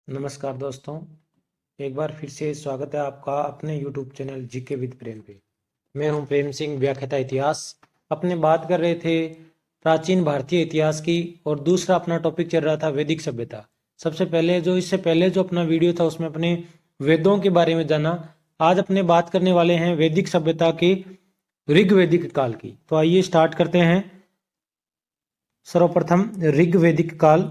नमस्कार दोस्तों, एक बार फिर से स्वागत है आपका अपने YouTube चैनल जीके विद प्रेम पे। मैं हूं प्रेम सिंह, व्याख्याता इतिहास। अपने बात कर रहे थे प्राचीन भारतीय इतिहास की और दूसरा अपना टॉपिक चल रहा था वैदिक सभ्यता। इससे पहले जो अपना वीडियो था उसमें अपने वेदों के बारे में जाना। आज अपने बात करने वाले हैं वैदिक सभ्यता के ऋग्वैदिक काल की। तो आइए स्टार्ट करते हैं। सर्वप्रथम ऋग्वैदिक काल।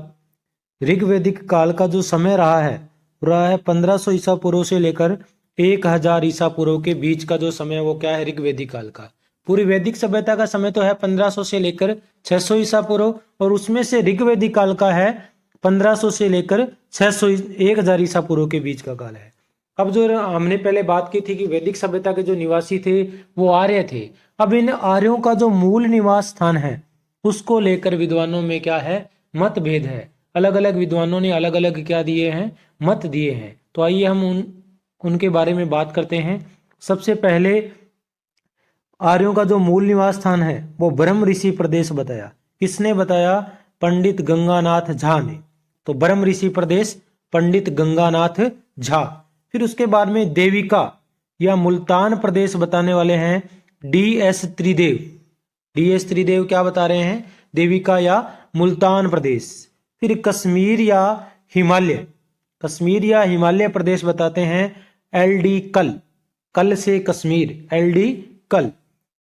ऋग्वैदिक काल का जो समय रहा है 1500 ईसा पूर्व से लेकर 1000 ईसा पूर्व के बीच का जो समय वो क्या है, ऋग्वैदिक काल का। पूरी वैदिक सभ्यता का समय तो है 1500 से लेकर 600 ईसा पूर्व, और उसमें से ऋग्वैदिक काल का है 1500 से लेकर 600 1000 ईसा पूर्व के बीच का काल है। अब जो हमने पहले बात की थी कि वैदिक सभ्यता के जो निवासी थे वो आर्य थे। अब इन आर्यों का जो मूल निवास स्थान है उसको लेकर विद्वानों में क्या है, मतभेद है। अलग अलग विद्वानों ने अलग अलग क्या दिए हैं, मत दिए हैं। तो आइए हम उनके बारे में बात करते हैं। सबसे पहले आर्यों का जो मूल निवास स्थान है वो ब्रह्म ऋषि प्रदेश बताया। किसने बताया? पंडित गंगानाथ झा ने। तो ब्रह्म ऋषि प्रदेश, पंडित गंगानाथ झा। फिर उसके बाद में देविका या मुल्तान प्रदेश बताने वाले हैं DS त्रिदेव। DS त्रिदेव क्या बता रहे हैं? देविका या मुल्तान प्रदेश। फिर कश्मीर या हिमालय प्रदेश बताते हैं LD कल। कल से कश्मीर, LD कल।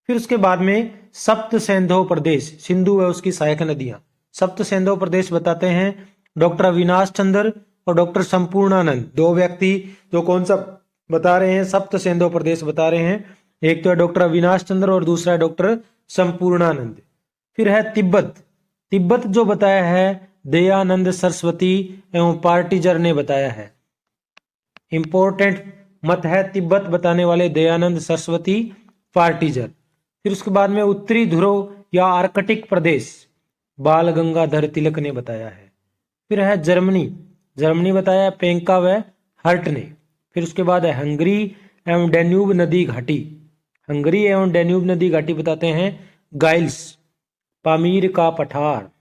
फिर उसके बाद में सप्त सैंधव प्रदेश, सिंधु है उसकी सहायक नदियां। सप्त सैंधव प्रदेश बताते हैं डॉक्टर अविनाश चंद्र और डॉक्टर संपूर्णानंद। दो व्यक्ति जो कौन सा बता रहे हैं, सप्त सैंधव प्रदेश बता रहे हैं। एक तो है डॉक्टर अविनाश चंद्र और दूसरा है डॉक्टर संपूर्णानंद। फिर है तिब्बत। तिब्बत जो बताया है दयानंद सरस्वती एवं पार्टीजर ने बताया है। इंपॉर्टेंट मत है तिब्बत बताने वाले दयानंद सरस्वती पार्टीजर। फिर उसके बाद में उत्तरी ध्रुव या आर्कटिक प्रदेश बाल गंगाधर तिलक ने बताया है। फिर है जर्मनी बताया पेंका व हर्ट ने। फिर उसके बाद है हंगरी एवं डैन्यूब नदी घाटी बताते हैं गाइल्स। पामीर का पठार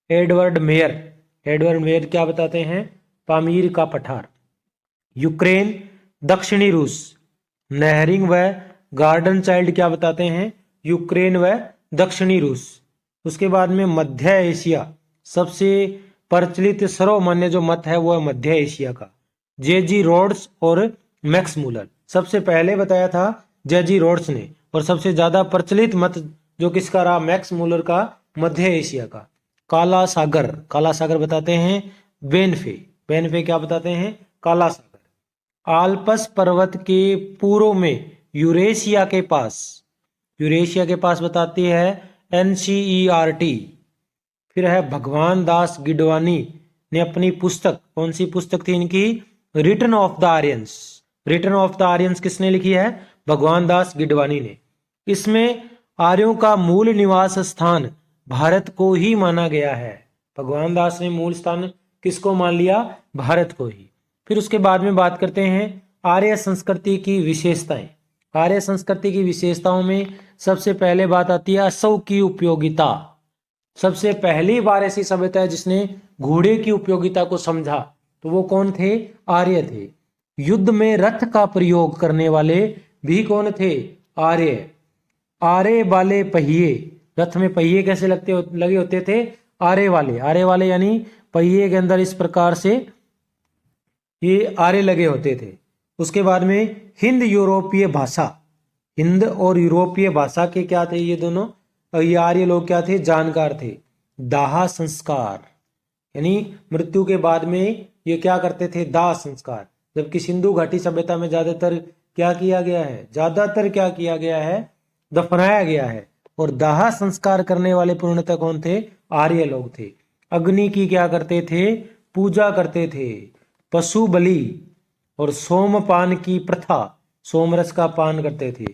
एडवर्ड मेयर क्या बताते हैं? पामीर का पठार। यूक्रेन, दक्षिणी रूस नेहरिंग व गार्डन चाइल्ड क्या बताते हैं? यूक्रेन व दक्षिणी रूस। उसके बाद में मध्य एशिया, सबसे प्रचलित सर्वमान्य जो मत है वो है मध्य एशिया का, JG रोड्स और मैक्स मूलर। सबसे पहले बताया था JG रोड्स ने, और सबसे ज्यादा प्रचलित मत जो किसका रहा? मैक्स मूलर का, मध्य एशिया का। काला सागर बताते हैं बेनफे क्या बताते हैं? काला सागर। आल्पस पर्वत के पूर्व में यूरेशिया के पास बताती है NCERT। फिर है भगवान दास गिडवानी ने अपनी पुस्तक, कौन सी पुस्तक थी इनकी? रिटर्न ऑफ द आर्यंस किसने लिखी है? भगवान दास गिडवानी ने। इसमें आर्यों का मूल निवास स्थान भारत को ही माना गया है। भगवान दास ने मूल स्थान किसको मान लिया? भारत को ही। फिर उसके बाद में बात करते हैं आर्य संस्कृति की विशेषताएं। आर्य संस्कृति की विशेषताओं में सबसे पहले बात आती है असौ की उपयोगिता। सबसे पहली बार ऐसी सभ्यता है जिसने घोड़े की उपयोगिता को समझा, तो वो कौन थे? आर्य थे। युद्ध में रथ का प्रयोग करने वाले भी कौन थे? आरे वाले पहिए, रथ में पहिए कैसे लगे होते थे? आरे वाले यानी पहिए के अंदर इस प्रकार से ये आरे लगे होते थे। उसके बाद में हिंद और यूरोपीय भाषा के क्या थे ये दोनों? ये आर्य लोग क्या थे? जानकार थे। दाह संस्कार यानी मृत्यु के बाद में ये क्या करते थे? दाह संस्कार। जबकि सिंधु घाटी सभ्यता में ज्यादातर क्या किया गया है? दफनाया गया है। और दाह संस्कार करने वाले पूर्णतः कौन थे? आर्य लोग थे। अग्नि की क्या करते थे? पूजा करते थे। पशु बलि और सोमपान की प्रथा, सोमरस का पान करते थे।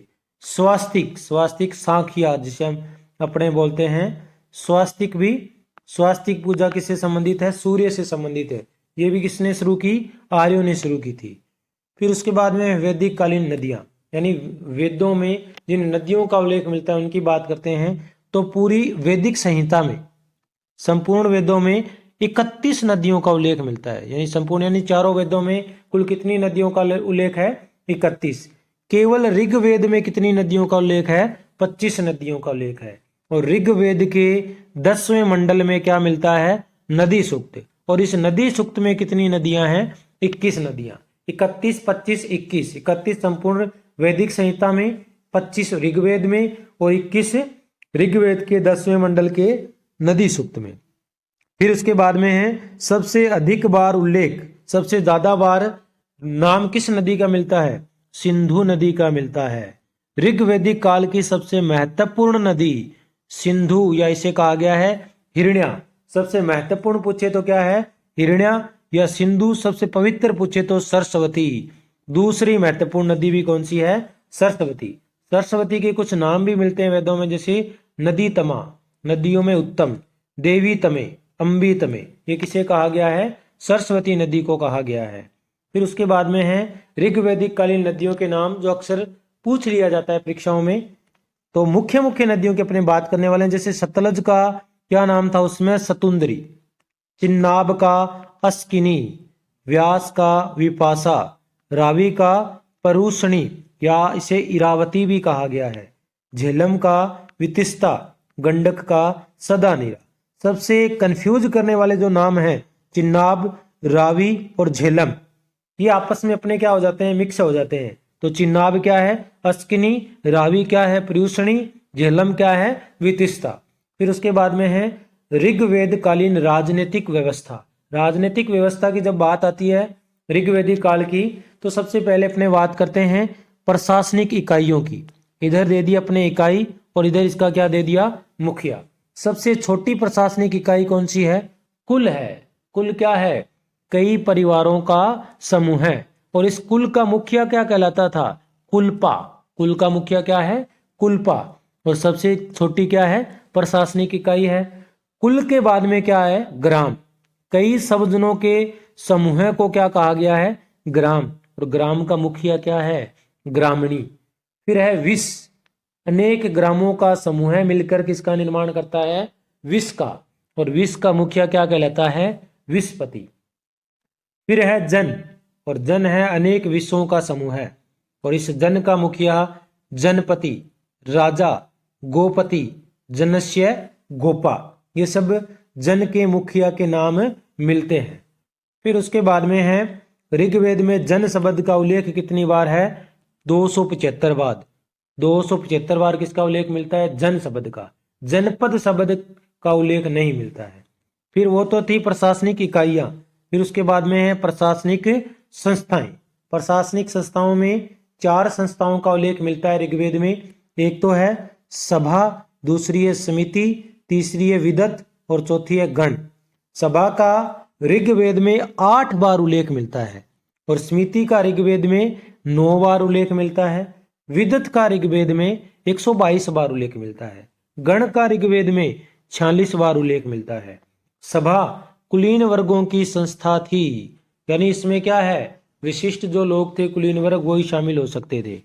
स्वास्तिक सांखिया जिसे हम अपने बोलते हैं, स्वास्तिक पूजा किससे संबंधित है? सूर्य से संबंधित है। ये भी किसने शुरू की? आर्यों ने शुरू की थी। फिर उसके बाद में वैदिक कालीन नदियां, यानी वेदों में जिन नदियों का उल्लेख मिलता है उनकी बात करते हैं। तो पूरी वैदिक संहिता में, संपूर्ण वेदों में 31 नदियों का उल्लेख मिलता है, यानी संपूर्ण यानी चारों वेदों में कुल कितनी नदियों का उल्लेख है? 31। केवल ऋग्वेद में कितनी नदियों का उल्लेख है? 25 नदियों का उल्लेख है। और ऋग्वेद के 10वें मंडल में क्या मिलता है? नदी सूक्त। और इस नदी सूक्त में कितनी नदियां हैं? 21 नदियां। 31, 25, 21, 31 संपूर्ण वैदिक संहिता में, 25 ऋग्वेद में और 21 ऋग्वेद के 10वें मंडल के नदी सूक्त में। फिर उसके बाद में है सबसे अधिक बार उल्लेख, सबसे ज्यादा बार नाम किस नदी का मिलता है? सिंधु नदी का मिलता है। ऋग्वैदिक काल की सबसे महत्वपूर्ण नदी सिंधु, या इसे कहा गया है हिरण्या। सबसे महत्वपूर्ण पूछे तो क्या है? हिरण्या या सिंधु। सबसे पवित्र पूछे तो सरस्वती। दूसरी महत्वपूर्ण नदी भी कौन सी है? सरस्वती। सरस्वती के कुछ नाम भी मिलते हैं वेदों में, जैसे नदी तमा, नदियों में उत्तम, देवी तमे, अम्बी तमे। ये किसे कहा गया है? सरस्वती नदी को कहा गया है। फिर उसके बाद में है ऋग्वैदिक कालीन नदियों के नाम, जो अक्सर पूछ लिया जाता है परीक्षाओं में। तो मुख्य मुख्य नदियों की अपने बात करने वाले हैं। जैसे सतलज का क्या नाम था? उसमें सतुंदरी। चिन्नाब का अस्किनी, व्यास का विपासा, रावी का परूषणी या इसे इरावती भी कहा गया है, झेलम का वितिस्ता, गंडक का सदानीरा। सबसे कंफ्यूज करने वाले जो नाम हैं चिन्नाब, रावी और झेलम, ये आपस में अपने क्या हो जाते हैं? मिक्स हो जाते हैं। तो चिन्नाब क्या है? अस्किनी, रावी क्या है? परूषणी, झेलम क्या है? वितिस्ता। फिर उसके बाद में है ऋग्वेद कालीन राजनीतिक व्यवस्था। राजनीतिक व्यवस्था की जब बात आती है ऋग्वैदिक काल की, तो सबसे पहले अपने बात करते हैं प्रशासनिक इकाइयों की। इधर दे दिया अपने इकाई और इधर इसका क्या दे दिया? मुखिया। सबसे छोटी प्रशासनिक इकाई कौन सी है? कुल है। कुल क्या है? कई परिवारों का समूह है। और इस कुल का मुखिया क्या कहलाता था? कुलपा। कुल का मुखिया क्या है? कुलपा। और सबसे छोटी क्या है? प्रशासनिक इकाई है। कुल के बाद में क्या है? ग्राम। कई सबजनों के समूह को क्या कहा गया है? ग्राम। और ग्राम का मुखिया क्या है? ग्रामणी। फिर है विस। अनेक ग्रामों का समूह मिलकर किसका निर्माण करता है? विस का। और विस का मुखिया क्या कहलाता है? विस्पति। फिर है जन। और जन है अनेक विषयों का समूह है। और इस जन का मुखिया जनपति, राजा, गोपति, जनस्य, गोपा। ये सब जन के मुखिया के नाम मिलते हैं। फिर उसके बाद में है ऋग्वेद में जन शब्द का उल्लेख कितनी बार है? 275 बार। 275 बार किसका उल्लेख मिलता है? जन शब्द का। जनपद शब्द का उल्लेख नहीं मिलता है। फिर वो तो थी प्रशासनिक इकाइयां। फिर उसके बाद में है प्रशासनिक संस्थाएं। प्रशासनिक संस्थाओं में 4 संस्थाओं का उल्लेख मिलता है ऋग्वेद में। एक तो है सभा, दूसरी है समिति, तीसरी है विदत और चौथी है गण। सभा का ऋग्वेद में 8 बार उल्लेख मिलता है और समिति का ऋग्वेद में 9 बार उल्लेख मिलता है। विदत का ऋग्वेद में 122 बार उल्लेख मिलता है। गण का ऋग्वेद में 46 बार उल्लेख मिलता है। सभा कुलीन वर्गों की संस्था थी, यानी इसमें क्या है? विशिष्ट जो लोग थे कुलीन वर्ग, वही शामिल हो सकते थे।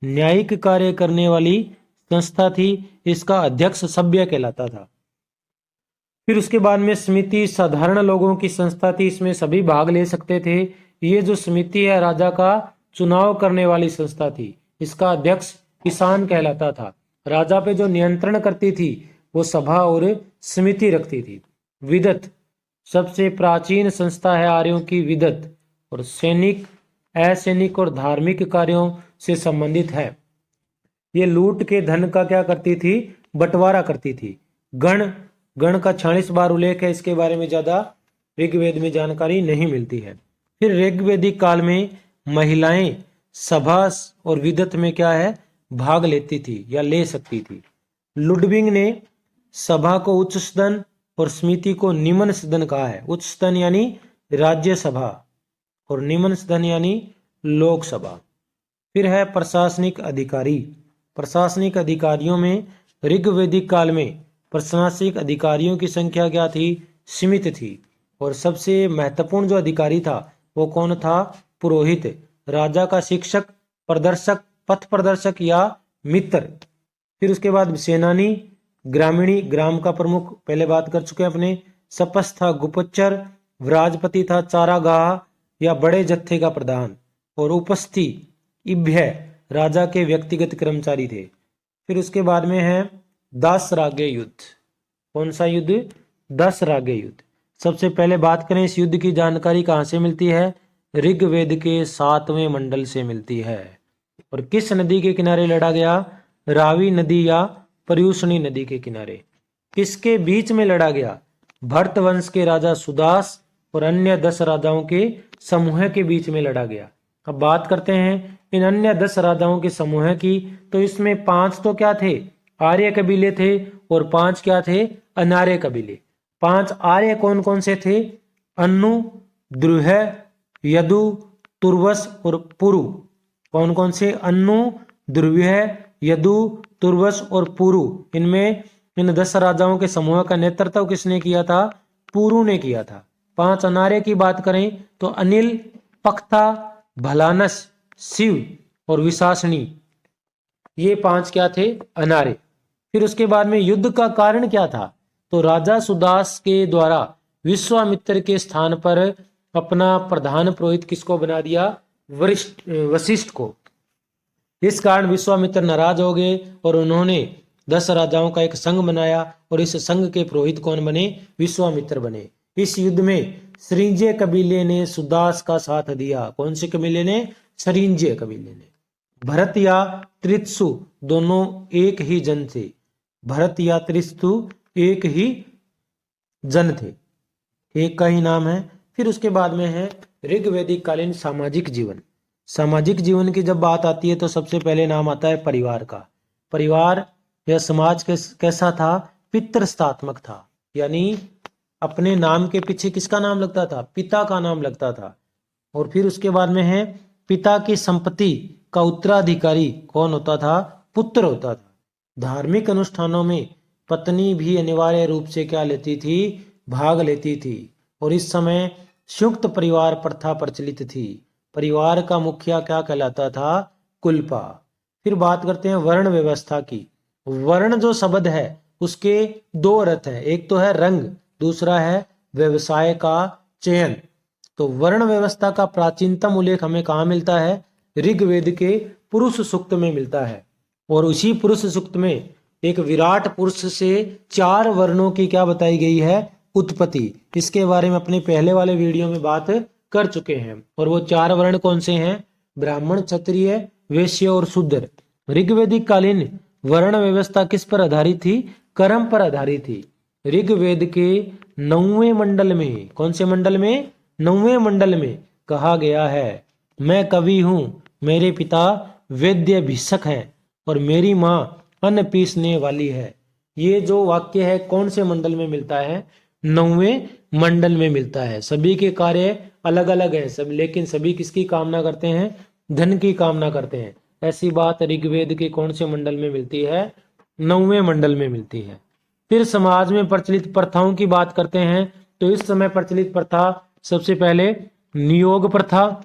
न्यायिक कार्य करने वाली संस्था थी, इसका अध्यक्ष सभ्य कहलाता था। फिर उसके बाद में समिति साधारण लोगों की संस्था थी, इसमें सभी भाग ले सकते थे। ये जो समिति है राजा का चुनाव करने वाली संस्था थी, इसका अध्यक्ष किसान कहलाता था। राजा पे जो नियंत्रण करती थी वो सभा और समिति रखती थी। विदत सबसे प्राचीन संस्था है आर्यों की विदत, और सैनिक, असैनिक और धार्मिक कार्यों से संबंधित है। ये लूट के धन का क्या करती थी? बंटवारा करती थी। गण का 46 बार उल्लेख है, इसके बारे में ज्यादा ऋग्वेद में जानकारी नहीं मिलती है। फिर ऋग्वेदिक काल में महिलाएं सभा और विदत में क्या है? भाग लेती थी या ले सकती थी। लुडविंग ने सभा को उच्च सदन और समिति को निम्न सदन कहा है। उच्च सदन यानी राज्यसभा और निम्न सदन यानी लोकसभा। फिर है प्रशासनिक अधिकारी। प्रशासनिक अधिकारियों में ऋग्वैदिक काल में प्रशासनिक अधिकारियों की संख्या क्या थी? सीमित थी। और सबसे महत्वपूर्ण जो अधिकारी था वो कौन था? पुरोहित, राजा का शिक्षक, प्रदर्शक, पथ प्रदर्शक या मित्र। फिर उसके बाद सेनानी, ग्रामीणी, ग्राम का प्रमुख, पहले बात कर चुके हैं अपने। सपस था गुप्तचर, व्राजपति था चारागाह या बड़े जत्थे का प्रधान, और उपस्थि इभ्य राजा के व्यक्तिगत कर्मचारी थे। फिर उसके बाद में है दासरागे युद्ध। कौन सा युद्ध? दासरागे युद्ध। सबसे पहले बात करें इस युद्ध की जानकारी कहाँ से मिलती है? ऋग्वेद के 7वें मंडल से मिलती है। और किस नदी के किनारे लड़ा गया? रावी नदी या पर्यूषणी नदी के किनारे। किसके बीच में लड़ा गया? भरत वंश के राजा सुदास और अन्य 10 राजाओं के समूह के बीच में लड़ा गया। अब बात करते हैं इन अन्य 10 राजाओं के समूह की। तो इसमें 5 तो क्या थे? आर्य कबीले थे, और 5 क्या थे? अनार्य कबीले। 5 आर्य कौन कौन से थे? अन्नु, द्रुह, यदु, तुर्वस और पुरु। कौन कौन से? अन्नु, द्रुह, यदु, तुर्वस और पुरु। इनमें इन 10 राजाओं के समूह का नेतृत्व किसने किया था? पुरु ने किया था। 5 अनार्य की बात करें तो अनिल, पक्ता, भलानस, शिव और विशासनी, ये 5 क्या थे? अनार्य। फिर उसके बाद में युद्ध का कारण क्या था? तो राजा सुदास के द्वारा विश्वामित्र के स्थान पर अपना प्रधान पुरोहित किसको बना दिया? वशिष्ठ को। इस कारण विश्वामित्र नाराज हो गए और उन्होंने 10 राजाओं का एक संघ बनाया, और इस संघ के पुरोहित कौन बने? विश्वामित्र बने। इस युद्ध में सरिंजे कबीले ने सुदास का साथ दिया। कौन से कबीले ने? सरिंजे कबीले ने। भरत या त्रित्सु दोनों एक ही जन थे। भरत या त्रिस्तु एक ही जन थे, एक का ही नाम है। फिर उसके बाद में है ऋग्वैदिक कालीन सामाजिक जीवन। सामाजिक जीवन की जब बात आती है तो सबसे पहले नाम आता है परिवार का। परिवार या समाज कैसा था? पितृस्थात्मक था, यानी अपने नाम के पीछे किसका नाम लगता था? पिता का नाम लगता था। और फिर उसके बाद में है पिता की संपत्ति का उत्तराधिकारी कौन होता था? पुत्र होता था। धार्मिक अनुष्ठानों में पत्नी भी अनिवार्य रूप से क्या लेती थी? भाग लेती थी। और इस समय संयुक्त परिवार प्रथा प्रचलित थी। परिवार का मुखिया क्या कहलाता था? कुलपा। फिर बात करते हैं वर्ण व्यवस्था की। वर्ण जो शब्द है उसके 2 अर्थ है, एक तो है रंग, दूसरा है व्यवसाय का चयन। तो वर्ण व्यवस्था का प्राचीनतम उल्लेख हमें कहाँ मिलता है? ऋग्वेद के पुरुष सूक्त में मिलता है। और उसी पुरुष सूक्त में एक विराट पुरुष से 4 वर्णों की क्या बताई गई है? उत्पत्ति। इसके बारे में अपने पहले वाले वीडियो में बात कर चुके हैं। और वो 4 वर्ण कौन से हैं? ब्राह्मण, क्षत्रिय, वैश्य और शूद्र। ऋग्वैदिक कालीन वर्ण व्यवस्था किस पर आधारित थी? कर्म पर आधारित थी। ऋग्वेद के 9वें मंडल में, कौन से मंडल में? 9वें मंडल में कहा गया है, मैं कवि हूँ, मेरे पिता वैद्य भिषक हैं और मेरी माँ अन्न पीसने वाली है। ये जो वाक्य है कौन से मंडल में मिलता है? 9वें मंडल में मिलता है। सभी के कार्य अलग अलग है सब, लेकिन सभी किसकी कामना करते हैं? धन की कामना करते हैं। ऐसी बात ऋग्वेद के कौन से मंडल में मिलती है? 9वें मंडल में मिलती है। फिर समाज में प्रचलित प्रथाओं की बात करते हैं। तो इस समय प्रचलित प्रथा सबसे पहले नियोग प्रथा,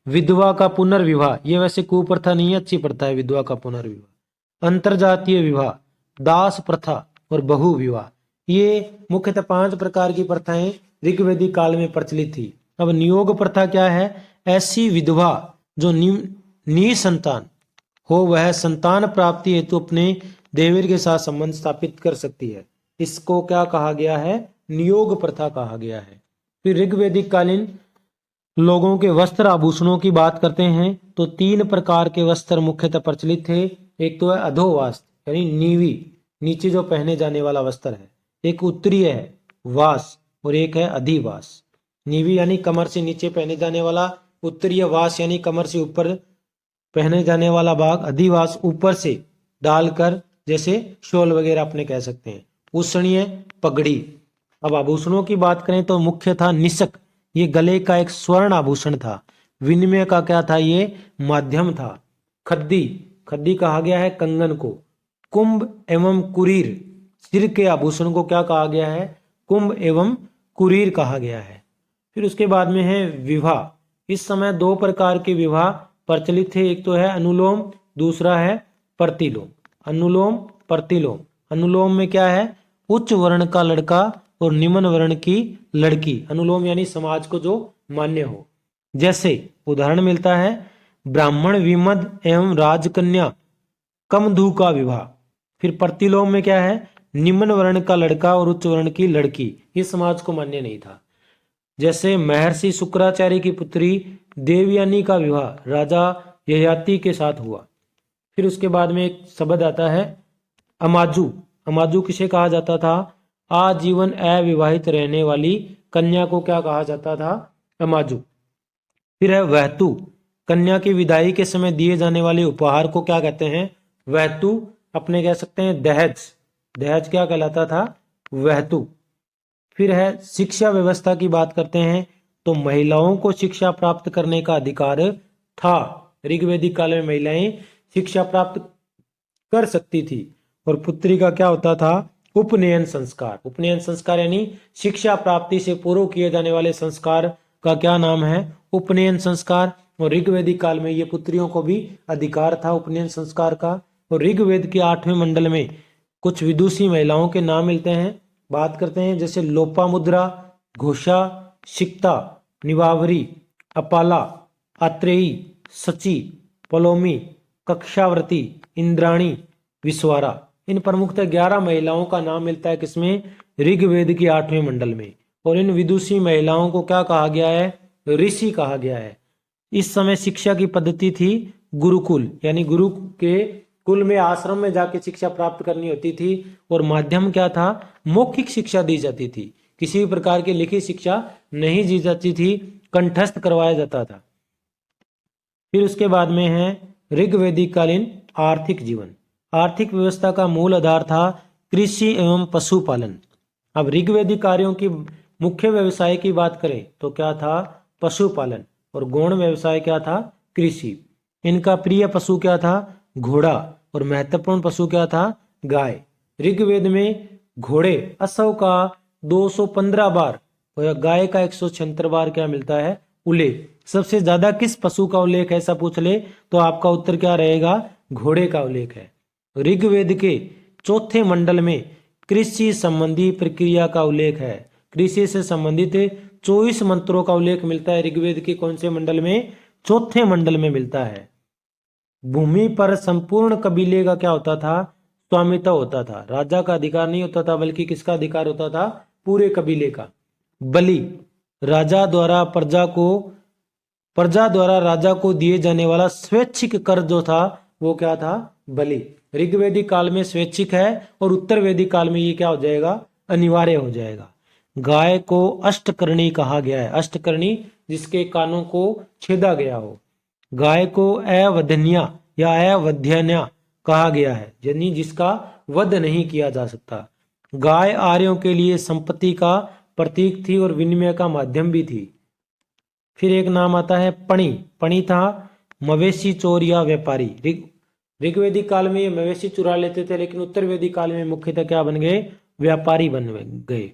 विधवा का पुनर्विवाह। ये वैसे कुप्रथा नहीं है, अच्छी प्रथा है विधवा का पुनर्विवाह। अंतरजातीय विवाह, दास प्रथा और बहु विवाह। ये मुख्यतः 5 प्रकार की प्रथाएं ऋग्वैदिक काल में प्रचलित थी। अब नियोग प्रथा क्या है? ऐसी विधवा जो निसंतान हो वह संतान प्राप्ति हेतु अपने देवर के साथ संबंध स्थापित कर सकती है। इसको क्या कहा गया है? नियोग प्रथा कहा गया है। फिर ऋग्वैदिक कालीन लोगों के वस्त्र आभूषणों की बात करते हैं तो 3 प्रकार के वस्त्र मुख्यतः प्रचलित थे। एक तो है अधोवास्त्र यानी नीवी, नीचे जो पहने जाने वाला वस्त्र है। एक उत्तरीय है वास और एक है अधिवास। नीवी यानी कमर से नीचे पहने जाने वाला, उत्तरीय वास यानी कमर से ऊपर पहने जाने वाला भाग, अधिवास ऊपर से डालकर जैसे शॉल वगैरह अपने कह सकते हैं। उष्णीय पगड़ी। अब आभूषणों की बात करें तो मुख्य था निषक, ये गले का एक स्वर्ण आभूषण था। विनिमय का क्या था? ये माध्यम था। खद्दी, खद्दी कहा गया है कंगन को। कुंभ एवं कुरीर, सिर के आभूषण को क्या कहा गया है? कुंभ एवं कुरीर कहा गया है। फिर उसके बाद में है विवाह। इस समय 2 प्रकार के विवाह प्रचलित थे। एक तो है अनुलोम, दूसरा है प्रतिलोम। अनुलोम प्रतिलोम। अनुलोम में क्या है? उच्च वर्ण का लड़का और निम्न वर्ण की लड़की। अनुलोम यानी समाज को जो मान्य हो। जैसे उदाहरण मिलता है ब्राह्मण विमद एवं राजकन्या कमधु का विवाह। फिर प्रतिलोम में क्या है, निम्न वर्ण का लड़का और उच्च वर्ण की लड़की, ये समाज को मान्य नहीं था। जैसे महर्षि शुक्राचार्य की पुत्री देवयानी का विवाह राजा ययाति के साथ हुआ। फिर उसके बाद में एक शब्द आता है अमाजू। अमाजू किसे कहा जाता था, आजीवन अविवाहित रहने वाली कन्या को क्या कहा जाता था, अमाजू। फिर है वहतु, कन्या की विदाई के समय दिए जाने वाले उपहार को क्या कहते हैं, वहतु। अपने कह सकते हैं दहेज, दहेज क्या कहलाता था, वहतु। फिर है शिक्षा व्यवस्था की बात करते हैं तो महिलाओं को शिक्षा प्राप्त करने का अधिकार था। ऋग्वैदिक काल में महिलाएं शिक्षा प्राप्त कर सकती थी। और पुत्री का क्या होता था, उपनयन संस्कार। उपनयन संस्कार यानी शिक्षा प्राप्ति से पूर्व किए जाने वाले संस्कार का क्या नाम है, उपनयन संस्कार। और ऋग्वैदिक काल में ये पुत्रियों को भी अधिकार था उपनयन संस्कार का। और ऋग्वेद के 8वें मंडल में कुछ विदुषी महिलाओं के नाम मिलते हैं, बात करते हैं। जैसे लोपामुद्रा, घोषा, शिक्ता, निवावरी, अपाला, आत्रेयी, सची, पलोमी, कक्षावर्ती, इंद्राणी, विश्वारा। इन प्रमुखतः 11 महिलाओं का नाम मिलता है किसमें, ऋग्वेद के 8वें मंडल में। और इन विदुषी महिलाओं को क्या कहा गया है, ऋषि कहा गया है। इस समय शिक्षा की पद्धति थी गुरुकुल, यानी गुरु के कुल में आश्रम में जाके शिक्षा प्राप्त करनी होती थी। और माध्यम क्या था, मौखिक शिक्षा दी जाती थी, किसी भी प्रकार की लिखित शिक्षा नहीं दी जाती थी, कंठस्थ करवाया जाता था। फिर उसके बाद में है ऋग्वैदिक कालीन आर्थिक जीवन। आर्थिक व्यवस्था का मूल आधार था कृषि एवं पशुपालन। अब ऋग्वैदिक कार्यों की मुख्य व्यवसाय की बात करें तो क्या था, पशुपालन। और गौण व्यवसाय क्या था, कृषि। इनका प्रिय पशु क्या था, घोड़ा। और महत्वपूर्ण पशु क्या था, गाय। ऋग्वेद में घोड़े अश्व का 215 बार और गाय का 176 बार क्या मिलता है, उल्लेख। सबसे ज्यादा किस पशु का उल्लेख है, ऐसा पूछ ले तो आपका उत्तर क्या रहेगा, घोड़े का उल्लेख है। ऋग्वेद के 4थे मंडल में कृषि संबंधी प्रक्रिया का उल्लेख है। कृषि से संबंधित 24 मंत्रों का उल्लेख मिलता है ऋग्वेद के कौन से मंडल में, 4थे मंडल में मिलता है। भूमि पर संपूर्ण कबीले का क्या होता था, स्वामित्व होता था। राजा का अधिकार नहीं होता था बल्कि किसका अधिकार होता था, पूरे कबीले का। बलि, राजा द्वारा प्रजा द्वारा राजा को दिए जाने वाला स्वैच्छिक कर जो था वो क्या था, बलि। ऋग्वैदिक काल में स्वैच्छिक है और उत्तर वैदिक काल में ये क्या हो जाएगा, अनिवार्य हो जाएगा। गाय को अष्टकर्णी कहा गया है। अष्टकर्णी जिसके कानों को छेदा गया हो। गाय को अवधन्या या अवध्यन्या कहा गया है, यानी जिसका वध नहीं किया जा सकता। गाय आर्यों के लिए संपत्ति का प्रतीक थी और विनिमय का माध्यम भी थी। फिर एक नाम आता है पणी। पणी था मवेशी चोर या व्यापारी। ऋग्वैदिक काल में ये मवेशी चुरा लेते थे, लेकिन उत्तर वैदिक काल में मुख्यतः क्या बन गए, व्यापारी बन गए।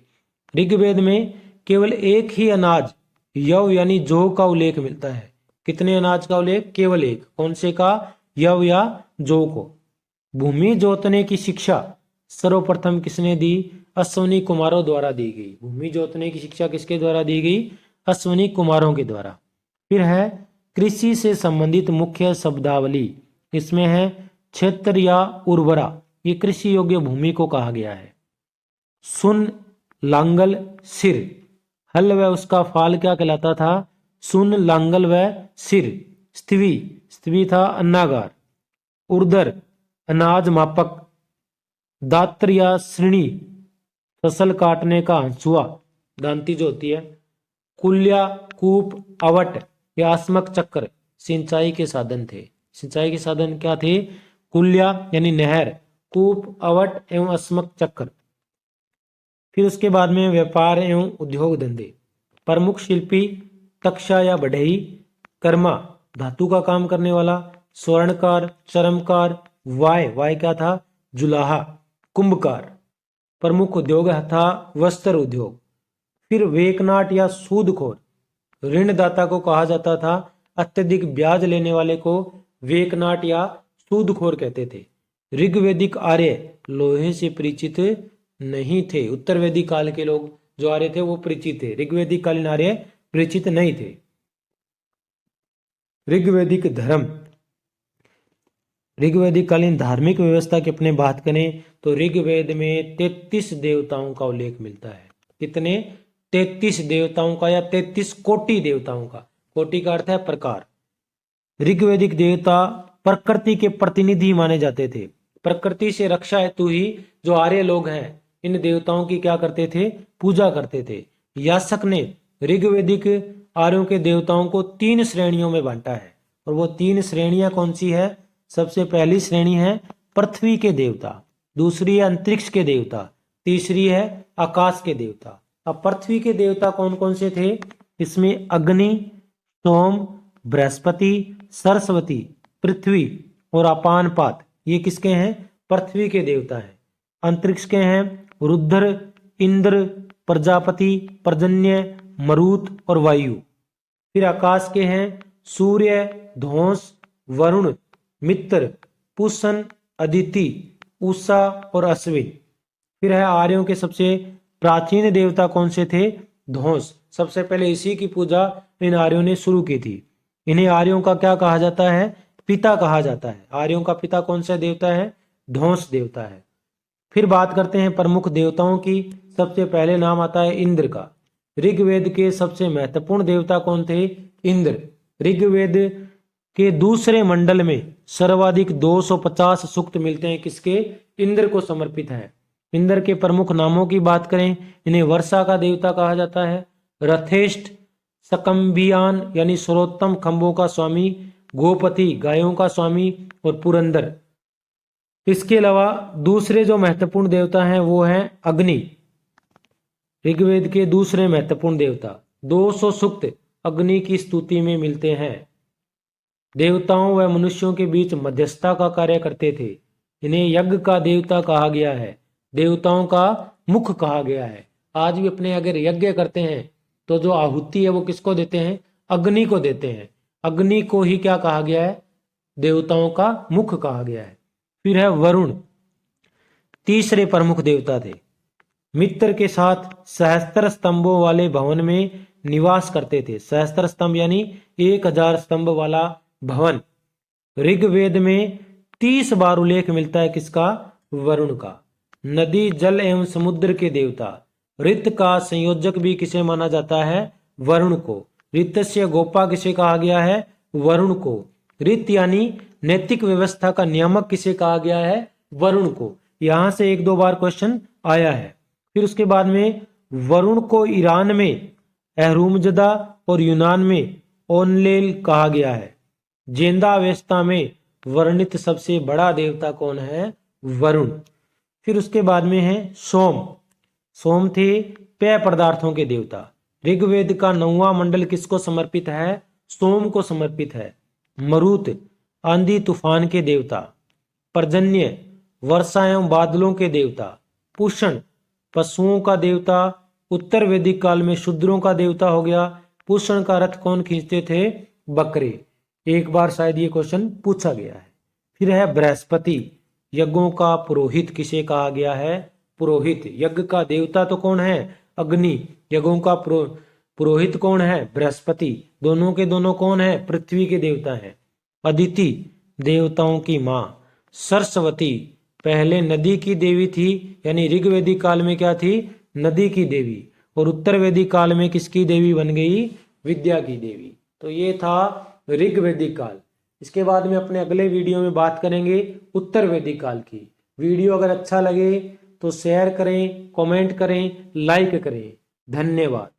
ऋग्वेद में केवल एक ही अनाज यव यानी जौ का उल्लेख मिलता है। कितने अनाज का उल्लेख, केवल एक। कौन से का, यव या जौ को। भूमि जोतने की शिक्षा सर्वप्रथम किसने दी, अश्वनी कुमारों द्वारा दी गई। भूमि जोतने की शिक्षा किसके द्वारा दी गई, अश्वनी कुमारों के द्वारा। फिर है कृषि से संबंधित मुख्य शब्दावली। इसमें है क्षेत्र या उर्वरा, ये कृषि योग्य भूमि को कहा गया है। सुन, लांगल, सिर। हल व उसका फाल क्या कहलाता था, सुन, लांगल व सिर। स्थिवी, स्थिवी था अन्नागार। उर्दर, अनाज मापक। दात्र या श्रेणी, फसल काटने का हंसुआ, दांती जो होती है। कुल्या, कूप, अवट या आस्मक चक्र सिंचाई के साधन थे। सिंचाई के साधन क्या थे, कुल्या यानी नहर, कूप, अवट एवं आस्मक चक्र। फिर उसके बाद में व्यापार एवं उद्योग धंधे। प्रमुख शिल्पी तक्षा या बढ़ई। कर्मा, धातु का काम करने वाला। स्वर्णकार, चरमकार। वाय क्या था, जुलाहा। कुंभकार। प्रमुख उद्योग था वस्त्र उद्योग। फिर वेकनाट या सूदखोर, ऋणदाता को कहा जाता था। अत्यधिक ब्याज लेने वाले को वेकनाट या सूदखोर कहते थे। ऋग्वैदिक आर्य लोहे से परिचित नहीं थे। उत्तर वैदिक काल के लोग जो आर्य थे वो परिचित थे, ऋग्वैदिक कालीन आर्य परिचित नहीं थे। ऋग्वैदिक धर्म, ऋग्वैदिक कालीन धार्मिक व्यवस्था की अपने बात करें तो ऋग्वेद में 33 देवताओं का उल्लेख मिलता है। कितने? 33 देवताओं का, या 33 कोटि देवताओं का। कोटि का अर्थ है प्रकार। ऋग्वैदिक देवता प्रकृति के प्रतिनिधि माने जाते थे। प्रकृति से रक्षा हेतु ही जो आर्य लोग हैं इन देवताओं की क्या करते थे? पूजा करते थे। यास्क ने ऋग्वैदिक आर्यों के देवताओं को 3 श्रेणियों में बांटा है, और वो 3 श्रेणियां कौन सी है? सबसे पहली श्रेणी है पृथ्वी के देवता, दूसरी है अंतरिक्ष के देवता, तीसरी है आकाश के देवता। अब पृथ्वी के देवता कौन कौन से थे? इसमें अग्नि, सोम, बृहस्पति, सरस्वती, पृथ्वी और अपानपात, ये किसके हैं? पृथ्वी के देवता हैं। अंतरिक्ष के हैं रुद्र, इंद्र, प्रजापति, पर्जन्य, मरुत और वायु। फिर आकाश के हैं सूर्य, धौंस, वरुण, मित्र, पुष्ण, अदिति, उषा और अश्विन। फिर है आर्यों के सबसे प्राचीन देवता कौन से थे? धौंस। सबसे पहले इसी की पूजा इन आर्यों ने शुरू की थी। इन्हें आर्यों का क्या कहा जाता है? पिता कहा जाता है। आर्यों का पिता कौन सा देवता है? धौंस देवता है। फिर बात करते हैं प्रमुख देवताओं की। सबसे पहले नाम आता है इंद्र का। ऋग्वेद के सबसे महत्वपूर्ण देवता कौन थे? इंद्र। ऋग्वेद के दूसरे मंडल में सर्वाधिक 250 सूक्त मिलते हैं, किसके? इंद्र को समर्पित है। इंद्र के प्रमुख नामों की बात करें, इन्हें वर्षा का देवता कहा जाता है, रथेष्ट, सकम्भियान यानी सर्वोत्तम खंभों का स्वामी, गोपति गायों का स्वामी और पुरंदर। इसके अलावा दूसरे जो महत्वपूर्ण देवता हैं वो हैं अग्नि। ऋग्वेद के दूसरे महत्वपूर्ण देवता, 200 सूक्त अग्नि की स्तुति में मिलते हैं। देवताओं व मनुष्यों के बीच मध्यस्थता का कार्य करते थे। इन्हें यज्ञ का देवता कहा गया है, देवताओं का मुख कहा गया है। आज भी अपने अगर यज्ञ करते हैं तो जो आहुति है वो किसको देते हैं? अग्नि को देते हैं। अग्नि को ही क्या कहा गया है? देवताओं का मुख कहा गया है। फिर है वरुण, तीसरे प्रमुख देवता थे। मित्र के साथ सहस्त्र स्तंभों वाले भवन में निवास करते थे। सहस्त्र स्तंभ यानी 1000 स्तंभ वाला भवन। ऋग्वेद में 30 बार उल्लेख मिलता है किसका? वरुण का। नदी, जल एवं समुद्र के देवता। ऋत का संयोजक भी किसे माना जाता है? वरुण को। ऋतस्य गोपा किसे कहा गया है? वरुण को। ऋत यानी नैतिक व्यवस्था का नियामक किसे कहा गया है? वरुण को। यहां से 1-2 बार क्वेश्चन आया है। फिर उसके बाद में वरुण को ईरान में अहरूमजदा और यूनान में ओनलेल कहा गया है। जेंदावेस्ता में वर्णित सबसे बड़ा देवता कौन है? वरुण। फिर उसके बाद में है सोम। सोम थे पेय पदार्थों के देवता। ऋग्वेद का 9वां मंडल किसको समर्पित है? सोम को समर्पित है। मरुत आंधी तूफान के देवता। पर्जन्य वर्षा एवं बादलों के देवता। पुष्ण पशुओं का देवता। उत्तर वैदिक काल में शूद्रों का देवता हो गया। पुष्ण का रथ कौन खींचते थे? बकरे। एक बार शायद ये क्वेश्चन पूछा गया है। फिर है बृहस्पति, यज्ञों का पुरोहित किसे कहा गया है? पुरोहित। यज्ञ का देवता तो कौन है? अग्नि। यज्ञों का पुरोहित कौन है? बृहस्पति। दोनों के दोनों कौन है? पृथ्वी के देवता हैं। अदिति देवताओं की मां। सरस्वती पहले नदी की देवी थी, यानी ऋग्वेदिक काल में क्या थी? नदी की देवी। और उत्तर वैदिक काल में किसकी देवी बन गई? विद्या की देवी। तो ये था ऋग्वैदिक काल। इसके बाद में अपने अगले वीडियो में बात करेंगे उत्तर वैदिक काल की। वीडियो अगर अच्छा लगे तो शेयर करें, कमेंट करें, लाइक करें। धन्यवाद।